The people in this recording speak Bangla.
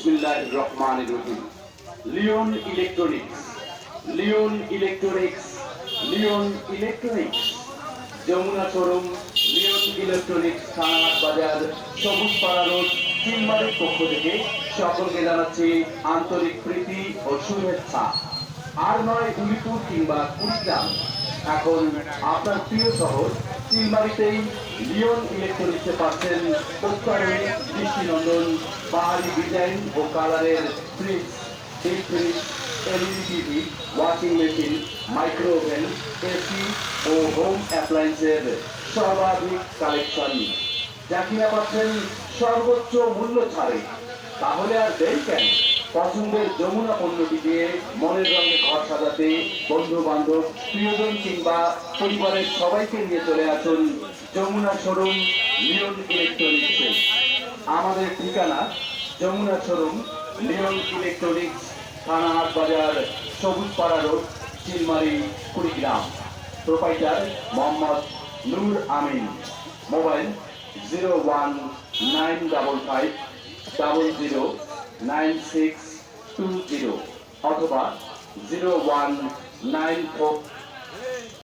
বিসমিল্লাহির রহমানির রহিম। Leon electronics, Leon electronics, Leon electronics, Jamuna showroom, Leon electronics, Thanahat বাজার, সবুজপাড়া রোড, চিলমারির পক্ষ থেকে সকলকে জানাচ্ছি আন্তরিক প্রীতি ও শুভেচ্ছা। আর নয় উলিপুর কিংবা কুড়িগ্রাম, এখন আপনার প্রিয় শহর চিলমারিতেই লিওন ইলেকট্রনিক্সে পাচ্ছেন অত্যাধুনিক দৃষ্টিনন্দন বাহারি ডিজাইন ও কালারের fridge, deep fridge, LED TV, washing machine, micro oven, AC ও হোম অ্যাপ্লায়েন্সের সর্বাধিক কালেকশন, যা কিনা পাচ্ছেন সর্বোচ্চ মূল্য ছাড়ে। তাহলে আর দেরি কেন? পছন্দের যমুনা পণ্যটি দিয়ে মনের রঙে ঘর সাজাতে বন্ধু বান্ধব, প্রিয়জন কিংবা পরিবারের সবাইকে নিয়ে চলে আসুন যমুনা শোরুম লিওন ইলেকট্রনিক্সে। আমাদের ঠিকানা Jamuna showroom Leon electronics, Thanahat বাজার, Sabujpara road, Chilmari, Kurigram. Proprietor Mohammad Nur Amin. Mobile 01955009620 অথবা 01944